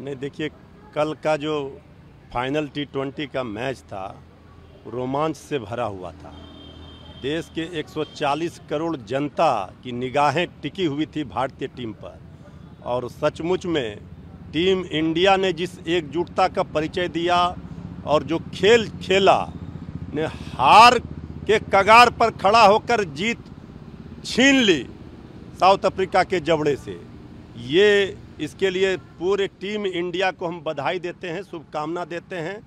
नहीं, देखिए, कल का जो फाइनल T20 का मैच था रोमांच से भरा हुआ था। देश के 140 करोड़ जनता की निगाहें टिकी हुई थी भारतीय टीम पर और सचमुच में टीम इंडिया ने जिस एकजुटता का परिचय दिया और जो खेल खेला ने हार के कगार पर खड़ा होकर जीत छीन ली साउथ अफ्रीका के जबड़े से। ये इसके लिए पूरे टीम इंडिया को हम बधाई देते हैं, शुभकामना देते हैं।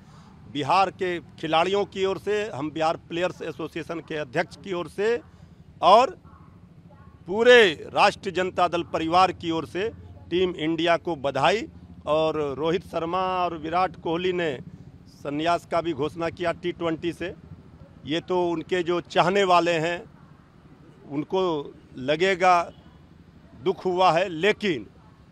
बिहार के खिलाड़ियों की ओर से, हम बिहार प्लेयर्स एसोसिएशन के अध्यक्ष की ओर से और पूरे राष्ट्रीय जनता दल परिवार की ओर से टीम इंडिया को बधाई। और रोहित शर्मा और विराट कोहली ने संन्यास का भी घोषणा किया T20 से। ये तो उनके जो चाहने वाले हैं उनको लगेगा दुख हुआ है, लेकिन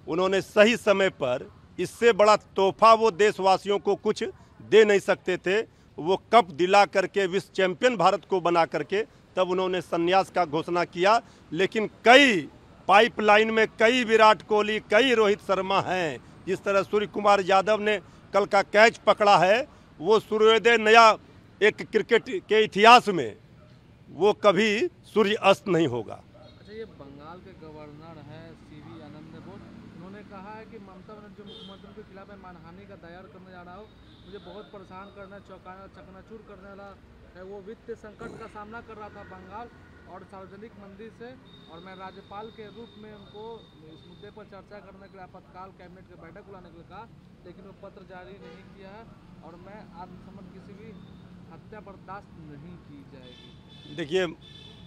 उन्होंने सही समय पर, इससे बड़ा तोहफा वो देशवासियों को कुछ दे नहीं सकते थे। वो कप दिला करके विश्व चैंपियन भारत को बना करके तब उन्होंने संन्यास का घोषणा किया। लेकिन कई पाइपलाइन में कई विराट कोहली, कई रोहित शर्मा हैं। जिस तरह सूर्य कुमार यादव ने कल का कैच पकड़ा है, वो सूर्योदय नया एक क्रिकेट के इतिहास में वो कभी सूर्य अस्त नहीं होगा। अच्छा, ये बंगाल के गवर्नर हैं CV आनंद बोस, उन्होंने कहा है कि ममता बनर्जी जो मुख्यमंत्री के खिलाफ मैं मानहानि का दायर करने जा रहा हूँ, मुझे बहुत परेशान करना, चौंकाना, चकनाचूर करने वाला है। वो वित्तीय संकट का सामना कर रहा था बंगाल और सार्वजनिक मंदी से, और मैं राज्यपाल के रूप में उनको इस मुद्दे पर चर्चा करने के लिए आपातकाल कैबिनेट की बैठक बुलाने के लिए कहा, लेकिन वो पत्र जारी नहीं किया है और मैं आत्मसमर्पण किसी भी हत्या बर्दाश्त नहीं की जाएगी। देखिए,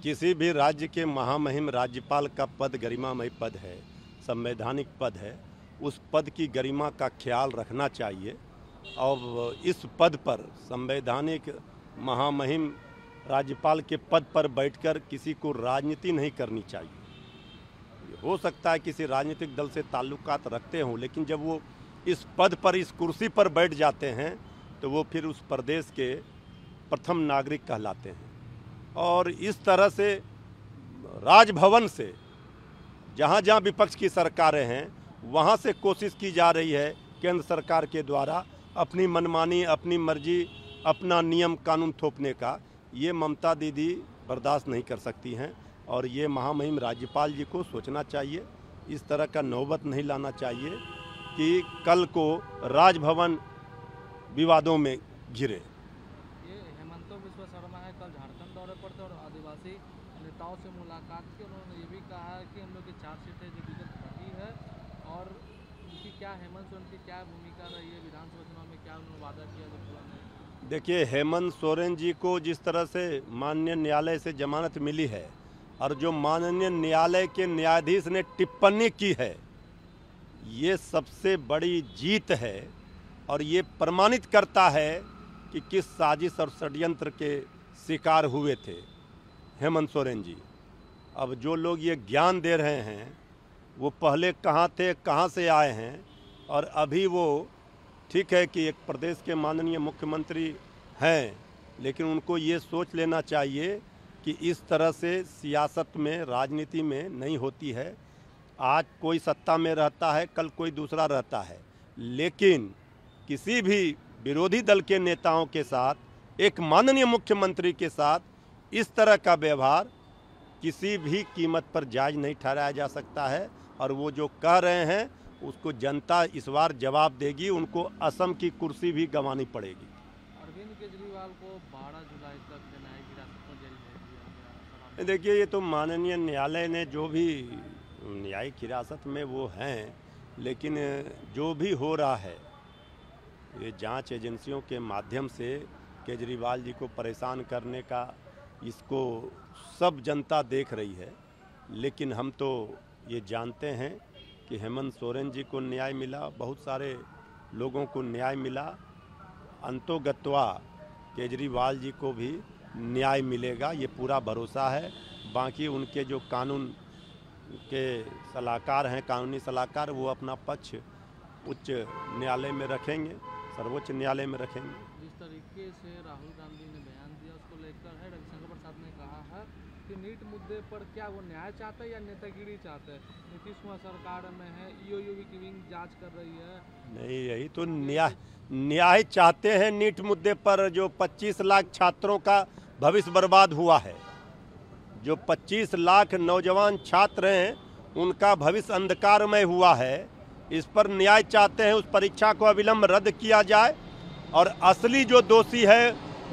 किसी भी राज्य के महामहिम राज्यपाल का पद गरिमामय पद है, संवैधानिक पद है। उस पद की गरिमा का ख्याल रखना चाहिए और इस पद पर, संवैधानिक महामहिम राज्यपाल के पद पर बैठकर किसी को राजनीति नहीं करनी चाहिए। हो सकता है किसी राजनीतिक दल से ताल्लुकात रखते हों, लेकिन जब वो इस पद पर, इस कुर्सी पर बैठ जाते हैं तो वो फिर उस प्रदेश के प्रथम नागरिक कहलाते हैं। और इस तरह से राजभवन से जहाँ जहाँ विपक्ष की सरकारें हैं वहाँ से कोशिश की जा रही है केंद्र सरकार के द्वारा अपनी मनमानी, अपनी मर्जी, अपना नियम कानून थोपने का। ये ममता दीदी बर्दाश्त नहीं कर सकती हैं और ये महामहिम राज्यपाल जी को सोचना चाहिए। इस तरह का नौबत नहीं लाना चाहिए कि कल को राजभवन विवादों में घिरे। हेमंत बिस्वा शर्मा है, कल झारखंड दौरे पर थे और आदिवासी नेताओं से मुलाकात की। उन्होंने ये भी कहा है कि हम लोग की 4 सीटें जो विगत रही है और उनकी क्या, हेमंत सोरेन की क्या भूमिका रही है विधानसभा चुनाव में, क्या उन्होंने वादा किया जो पूरा नहीं। देखिए, हेमंत सोरेन जी को जिस तरह से माननीय न्यायालय से जमानत मिली है और जो माननीय न्यायालय के न्यायाधीश ने टिप्पणी की है, ये सबसे बड़ी जीत है और ये प्रमाणित करता है कि किस साजिश और षड्यंत्र के शिकार हुए थे हेमंत सोरेन जी। अब जो लोग ये ज्ञान दे रहे हैं वो पहले कहाँ थे, कहाँ से आए हैं, और अभी वो, ठीक है कि एक प्रदेश के माननीय मुख्यमंत्री हैं, लेकिन उनको ये सोच लेना चाहिए कि इस तरह से सियासत में, राजनीति में नहीं होती है। आज कोई सत्ता में रहता है, कल कोई दूसरा रहता है, लेकिन किसी भी विरोधी दल के नेताओं के साथ, एक माननीय मुख्यमंत्री के साथ इस तरह का व्यवहार किसी भी कीमत पर जायज़ नहीं ठहराया जा सकता है। और वो जो कह रहे हैं उसको जनता इस बार जवाब देगी, उनको असम की कुर्सी भी गंवानी पड़ेगी। अरविंद केजरीवाल को 12 जुलाई तक न्यायिक हिरासत में जेल भेज दिया गया। देखिए, ये तो माननीय न्यायालय ने जो भी न्यायिक हिरासत में वो हैं, लेकिन जो भी हो रहा है ये जांच एजेंसियों के माध्यम से केजरीवाल जी को परेशान करने का, इसको सब जनता देख रही है। लेकिन हम तो ये जानते हैं कि हेमंत सोरेन जी को न्याय मिला, बहुत सारे लोगों को न्याय मिला, अंतोगत्वा केजरीवाल जी को भी न्याय मिलेगा, ये पूरा भरोसा है। बाकी उनके जो कानून के सलाहकार हैं, कानूनी सलाहकार, वो अपना पक्ष उच्च न्यायालय में रखेंगे, सर्वोच्च न्यायालय में रखेंगे। जिस तरीके से राहुल गांधी ने बयान दिया उसको लेकर है, रविशंकर प्रसाद ने कहा है कि नीट मुद्दे पर क्या वो न्याय चाहते हैं या नेतागिरी चाहते हैं? नीतीश कुमार सरकार में है, ईओयू की विंग जांच कर रही है। नहीं, यही तो न्याय चाहते हैं। नीट मुद्दे पर जो 25 लाख छात्रों का भविष्य बर्बाद हुआ है, जो 25 लाख नौजवान छात्र हैं उनका भविष्य अंधकारमय हुआ है, इस पर न्याय चाहते हैं। उस परीक्षा को अविलंब रद्द किया जाए और असली जो दोषी है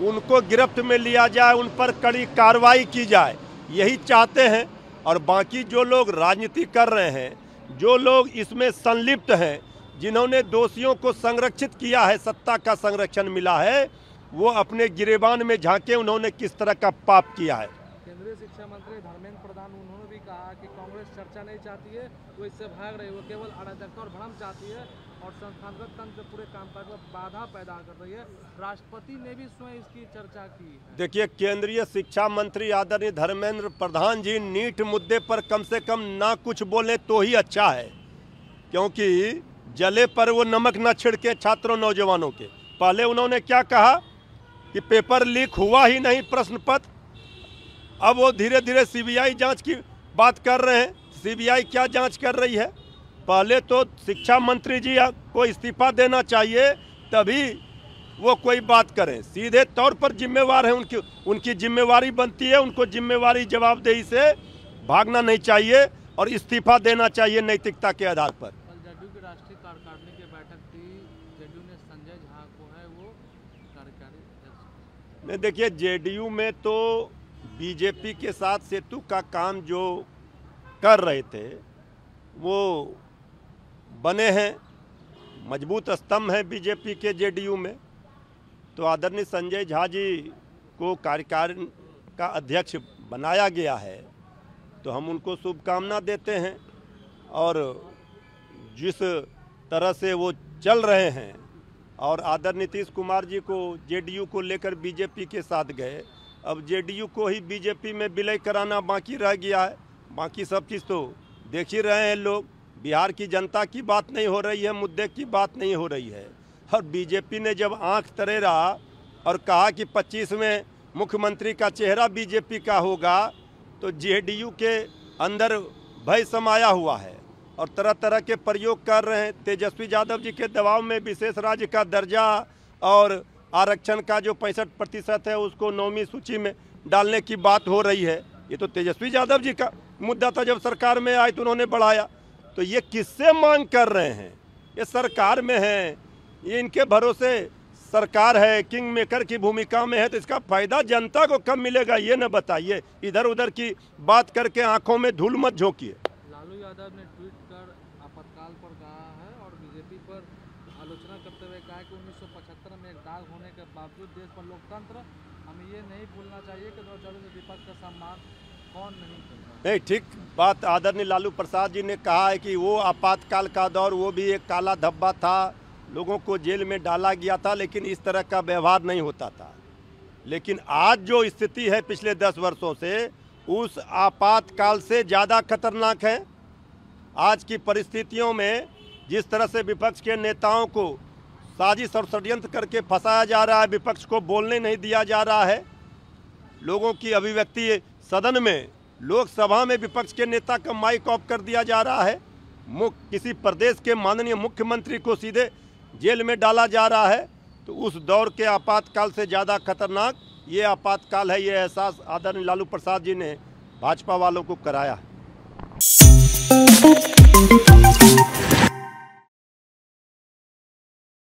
उनको गिरफ्त में लिया जाए, उन पर कड़ी कार्रवाई की जाए, यही चाहते हैं। और बाकी जो लोग राजनीति कर रहे हैं, जो लोग इसमें संलिप्त हैं, जिन्होंने दोषियों को संरक्षित किया है, सत्ता का संरक्षण मिला है, वो अपने गिरेबान में झांके उन्होंने किस तरह का पाप किया है। केंद्रीय शिक्षा मंत्री धर्मेंद्र प्रधान उन्होंने भी कहा कि कांग्रेस चर्चा नहीं चाहती है, वो इससे भाग रही है, वो केवल अराजकता और भ्रम चाहती है और संस्थागत तंत्र पूरे कामकाज में बाधा पैदा कर रही है। राष्ट्रपति ने भी स्वयं इसकी चर्चा की है। देखिए, केंद्रीय शिक्षा मंत्री आदरणीय धर्मेंद्र प्रधान जी नीट मुद्दे पर कम से कम ना कुछ बोले तो ही अच्छा है, क्योंकि जले पर वो नमक न छिड़के छात्रों नौजवानों के। पहले उन्होंने क्या कहा कि पेपर लीक हुआ ही नहीं प्रश्न पत्र, अब वो धीरे धीरे सीबीआई जांच की बात कर रहे हैं। सीबीआई क्या जांच कर रही है? पहले तो शिक्षा मंत्री जी को इस्तीफा देना चाहिए, तभी वो कोई बात करें। सीधे तौर पर जिम्मेवार है, उनकी जिम्मेवारी बनती है, उनको जिम्मेवारी जवाबदेही से भागना नहीं चाहिए और इस्तीफा देना चाहिए नैतिकता के आधार पर। जदयू की राष्ट्रीय कार्यकारिणी की बैठक थी, जदयू ने संजय झा को है वो कार्यकारी अध्यक्ष। नहीं, देखिए, जेडीयू में तो बीजेपी के साथ सेतु का काम जो कर रहे थे वो बने हैं, मजबूत स्तंभ है बीजेपी के जेडीयू में। तो आदरणीय संजय झा जी को कार्यकारिणी का अध्यक्ष बनाया गया है, तो हम उनको शुभकामना देते हैं। और जिस तरह से वो चल रहे हैं और आदरणीय नीतीश कुमार जी को जेडीयू को लेकर बीजेपी के साथ गए, अब जेडीयू को ही बीजेपी में विलय कराना बाकी रह गया है। बाकी सब चीज़ तो देख ही रहे हैं लोग। बिहार की जनता की बात नहीं हो रही है, मुद्दे की बात नहीं हो रही है। और बीजेपी ने जब आंख तरेरा और कहा कि 25 में मुख्यमंत्री का चेहरा बीजेपी का होगा, तो जेडीयू के अंदर भय समाया हुआ है और तरह तरह के प्रयोग कर रहे हैं। तेजस्वी यादव जी के दबाव में विशेष राज्य का दर्जा और आरक्षण का जो 65% है उसको 9वीं सूची में डालने की बात हो रही है। ये तो तेजस्वी यादव जी का मुद्दा था, जब सरकार में आए तो उन्होंने बढ़ाया। तो ये किससे मांग कर रहे हैं? ये सरकार में है, ये इनके भरोसे सरकार है, किंग मेकर की भूमिका में है, तो इसका फायदा जनता को कब मिलेगा ये न बताइए। इधर उधर की बात करके आंखों में धूल मत झोंकिए। लालू यादव ने ट्वीट कर आपातकाल पर कहा है और बीजेपी पर आलोचना करते हुए कहा कि 1975 में एक दाग होने के बावजूद देश पर लोकतंत्र, हमें ये नहीं भूलना चाहिए कि 2024 में विपक्ष का सम्मान कौन नहीं करता। नहीं, ठीक बात आदरणीय लालू प्रसाद जी ने कहा है कि वो आपातकाल का दौर, वो भी एक काला धब्बा था, लोगों को जेल में डाला गया था, लेकिन इस तरह का व्यवहार नहीं होता था। लेकिन आज जो स्थिति है पिछले 10 वर्षों से, उस आपातकाल से ज़्यादा खतरनाक है। आज की परिस्थितियों में जिस तरह से विपक्ष के नेताओं को साजिश और षड्यंत्र करके फंसाया जा रहा है, विपक्ष को बोलने नहीं दिया जा रहा है, लोगों की अभिव्यक्ति सदन में, लोकसभा में विपक्ष के नेता का माइक ऑफ कर दिया जा रहा है, किसी प्रदेश के माननीय मुख्यमंत्री को सीधे जेल में डाला जा रहा है, तो उस दौर के आपातकाल से ज़्यादा खतरनाक ये आपातकाल है। ये एहसास आदरणीय लालू प्रसाद जी ने भाजपा वालों को कराया है।